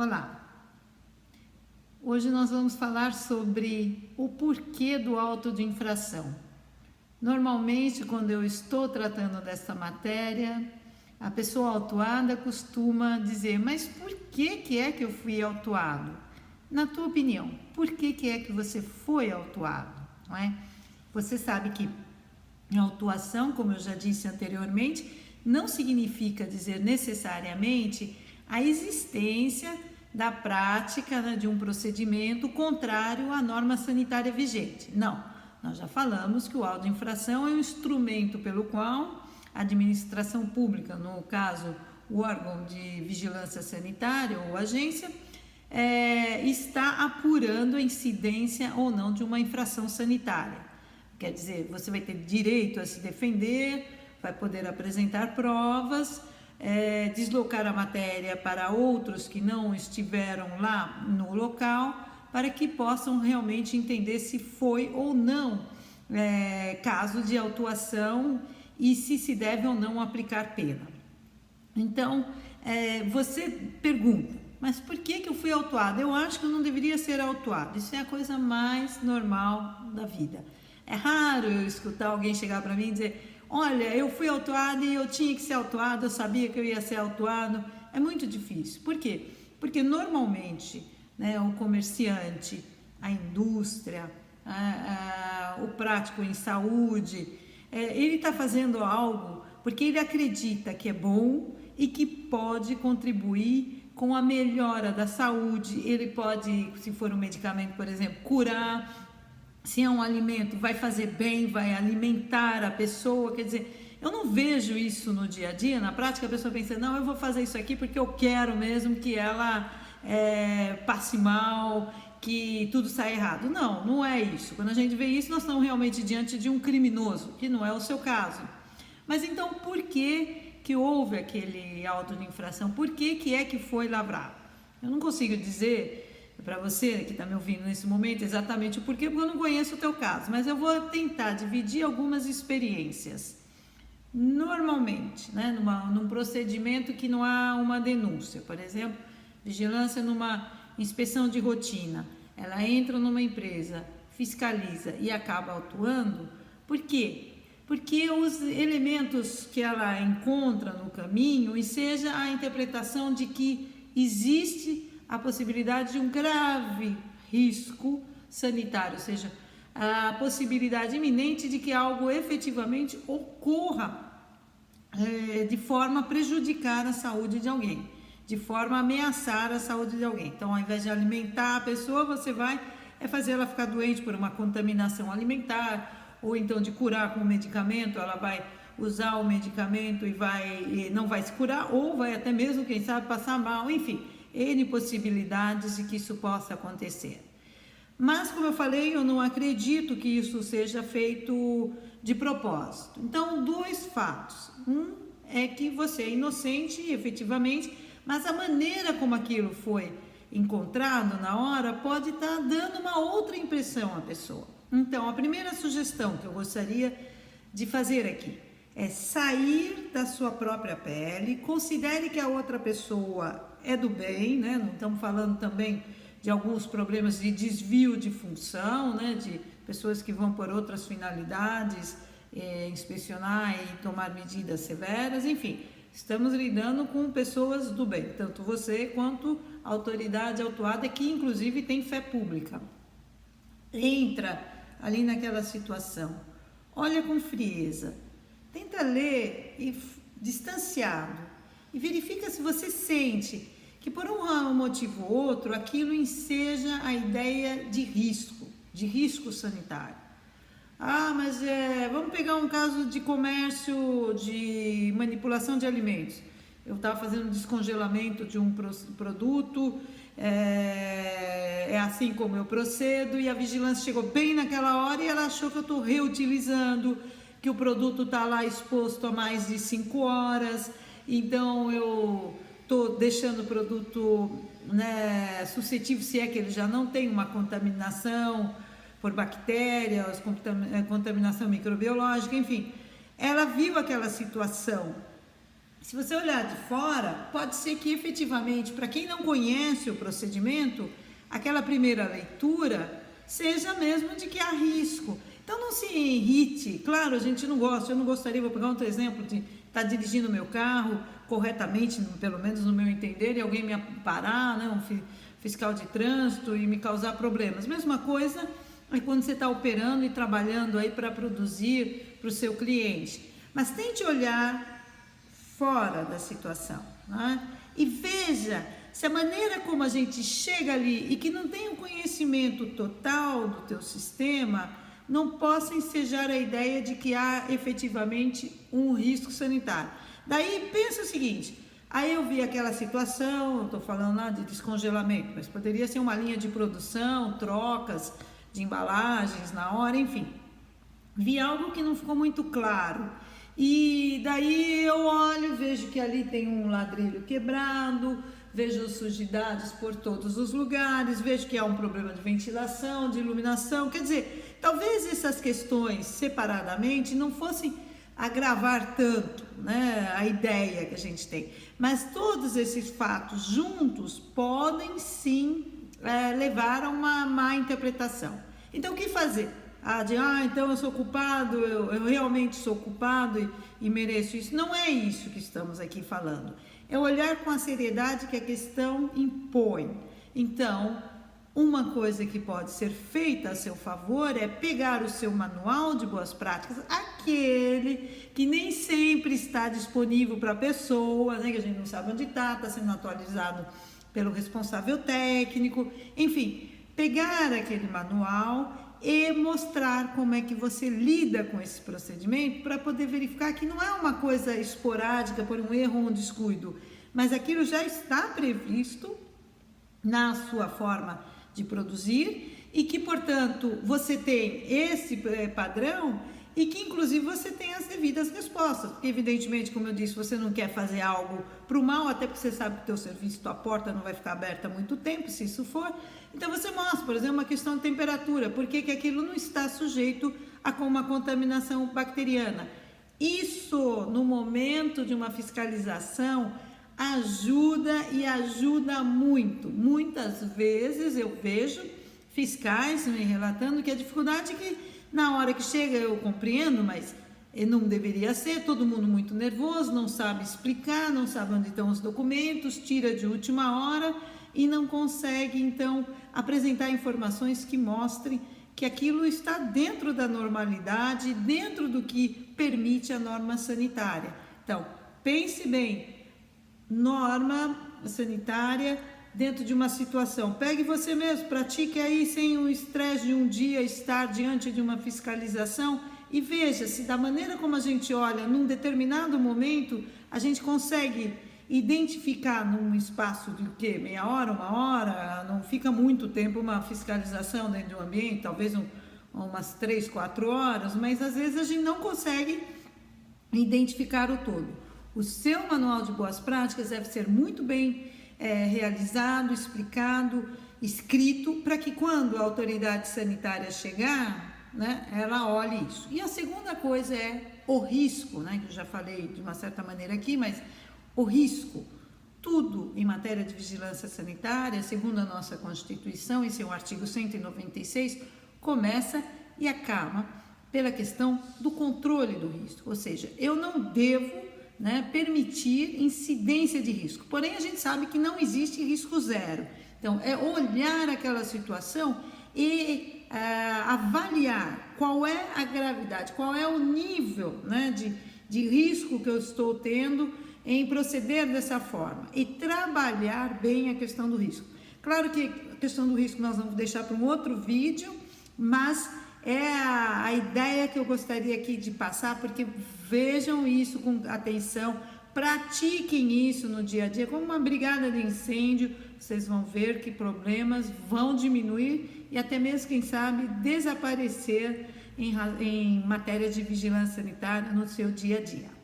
Olá! Hoje nós vamos falar sobre o porquê do auto de infração. Normalmente, quando eu estou tratando dessa matéria, a pessoa autuada costuma dizer: mas por que é que eu fui autuado? Na tua opinião, por que é que você foi autuado? Não é? Você sabe que a autuação, como eu já disse anteriormente, não significa dizer necessariamente a existência da prática, né, de um procedimento contrário à norma sanitária vigente. Não, nós já falamos que o auto de infração é um instrumento pelo qual a administração pública, no caso o órgão de vigilância sanitária ou agência, está apurando a incidência ou não de uma infração sanitária. Quer dizer, você vai ter direito a se defender, vai poder apresentar provas, deslocar a matéria para outros que não estiveram lá no local, para que possam realmente entender se foi ou não caso de autuação e se deve ou não aplicar pena. Então, você pergunta: mas por que eu fui autuado? Eu acho que eu não deveria ser autuado. Isso é a coisa mais normal da vida. É raro eu escutar alguém chegar para mim e dizer: olha, eu fui autuado e eu tinha que ser autuado, eu sabia que eu ia ser autuado. É muito difícil. Por quê? Porque normalmente, né, o comerciante, a indústria, o prático em saúde, ele está fazendo algo porque ele acredita que é bom e que pode contribuir com a melhora da saúde. Ele pode, se for um medicamento, por exemplo, curar. Se é um alimento, vai fazer bem, vai alimentar a pessoa. Quer dizer, eu não vejo isso no dia a dia. Na prática, a pessoa pensa: não, eu vou fazer isso aqui porque eu quero mesmo que ela passe mal, que tudo saia errado. Não, não é isso. Quando a gente vê isso, nós estamos realmente diante de um criminoso, que não é o seu caso. Mas então, por que houve aquele auto de infração? Por que é que foi lavrado? Eu não consigo dizer para você que está me ouvindo nesse momento exatamente o porquê, porque eu não conheço o teu caso, mas eu vou tentar dividir algumas experiências. Normalmente, né, num procedimento que não há uma denúncia, por exemplo, vigilância numa inspeção de rotina, ela entra numa empresa, fiscaliza e acaba autuando. Por quê? Porque os elementos que ela encontra no caminho, e seja a interpretação de que existe a possibilidade de um grave risco sanitário, ou seja, a possibilidade iminente de que algo efetivamente ocorra de forma a prejudicar a saúde de alguém, de forma a ameaçar a saúde de alguém. Então, ao invés de alimentar a pessoa, você vai fazer ela ficar doente por uma contaminação alimentar, ou então de curar com o medicamento, ela vai usar o medicamento e não vai se curar, ou vai até mesmo, quem sabe, passar mal, enfim. N possibilidades de que isso possa acontecer. Mas, como eu falei, eu não acredito que isso seja feito de propósito. Então, dois fatos. Um é que você é inocente, efetivamente, mas a maneira como aquilo foi encontrado na hora pode estar dando uma outra impressão à pessoa. Então, a primeira sugestão que eu gostaria de fazer aqui é sair da sua própria pele, considere que a outra pessoa é do bem, né? Não estamos falando também de alguns problemas de desvio de função, né? De pessoas que vão por outras finalidades, inspecionar e tomar medidas severas, enfim, estamos lidando com pessoas do bem, tanto você quanto a autoridade autuada, que inclusive tem fé pública. Entra ali naquela situação, olha com frieza, tenta ler distanciado e verifica se você sente que por um motivo ou outro aquilo enseja a ideia de risco sanitário. Mas vamos pegar um caso de comércio de manipulação de alimentos. Eu estava fazendo um descongelamento de um produto, assim como eu procedo, e a vigilância chegou bem naquela hora e ela achou que eu estou reutilizando, que o produto está lá exposto há mais de 5 horas, então eu estou deixando o produto, né, suscetível, se é que ele já não tem uma contaminação por bactérias, contaminação microbiológica, enfim. Ela viu aquela situação se você olhar de fora, pode ser que efetivamente, para quem não conhece o procedimento, aquela primeira leitura seja mesmo de que há risco. Então não se irrite, claro, a gente não gosta, eu não gostaria, vou pegar outro exemplo de estar dirigindo o meu carro corretamente, pelo menos no meu entender, e alguém me parar, né, um fiscal de trânsito e me causar problemas. Mesma coisa é quando você está operando e trabalhando aí para produzir para o seu cliente. Mas tente olhar fora da situação, né? E veja se a maneira como a gente chega ali e que não tem um conhecimento total do teu sistema não possa ensejar a ideia de que há efetivamente um risco sanitário. Daí pensa o seguinte, aí eu vi aquela situação, eu estou falando lá de descongelamento, mas poderia ser uma linha de produção, trocas de embalagens na hora, enfim. Vi algo que não ficou muito claro. E daí eu olho, vejo que ali tem um ladrilho quebrado, vejo sujidades por todos os lugares, vejo que há um problema de ventilação, de iluminação. Quer dizer, talvez essas questões separadamente não fossem agravar tanto, né, a ideia que a gente tem. Mas todos esses fatos juntos podem sim levar a uma má interpretação. Então o que fazer? Então eu sou culpado, eu realmente sou culpado e mereço isso. Não é isso que estamos aqui falando. É olhar com a seriedade que a questão impõe. Então, uma coisa que pode ser feita a seu favor é pegar o seu manual de boas práticas, aquele que nem sempre está disponível para a pessoa, né, que a gente não sabe onde está sendo atualizado pelo responsável técnico, enfim, pegar aquele manual e mostrar como é que você lida com esse procedimento para poder verificar que não é uma coisa esporádica por um erro ou um descuido, mas aquilo já está previsto na sua forma de produzir e que, portanto, você tem esse padrão e que, inclusive, você tem as devidas respostas. Porque, evidentemente, como eu disse, você não quer fazer algo para o mal, até porque você sabe que o teu serviço, tua porta não vai ficar aberta há muito tempo, se isso for. Então, você mostra, por exemplo, uma questão de temperatura, por que aquilo não está sujeito a uma contaminação bacteriana. Isso, no momento de uma fiscalização, ajuda e ajuda muito. Muitas vezes eu vejo fiscais me relatando que a dificuldade é que na hora que chega eu compreendo, mas não deveria ser, todo mundo muito nervoso, não sabe explicar, não sabe onde estão os documentos, tira de última hora e não consegue então apresentar informações que mostrem que aquilo está dentro da normalidade, dentro do que permite a norma sanitária. Então, pense bem, norma sanitária dentro de uma situação. Pegue você mesmo, pratique aí sem o estresse de um dia estar diante de uma fiscalização e veja se da maneira como a gente olha num determinado momento, a gente consegue identificar num espaço de meia hora, uma hora, não fica muito tempo uma fiscalização dentro de um ambiente, talvez umas 3, 4 horas, mas às vezes a gente não consegue identificar o todo. O seu manual de boas práticas deve ser muito bem realizado, explicado, escrito, para que quando a autoridade sanitária chegar, né, ela olhe isso. E a segunda coisa é o risco, né, que eu já falei de uma certa maneira aqui, mas o risco, tudo em matéria de vigilância sanitária, segundo a nossa Constituição, em seu artigo 196, começa e acaba pela questão do controle do risco, ou seja, eu não devo permitir incidência de risco, porém a gente sabe que não existe risco zero, então é olhar aquela situação e avaliar qual é a gravidade, qual é o nível de risco que eu estou tendo em proceder dessa forma e trabalhar bem a questão do risco. Claro que a questão do risco nós vamos deixar para um outro vídeo, mas é a ideia que eu gostaria aqui de passar, porque vejam isso com atenção, pratiquem isso no dia a dia, como uma brigada de incêndio, vocês vão ver que problemas vão diminuir e até mesmo, quem sabe, desaparecer em matéria de vigilância sanitária no seu dia a dia.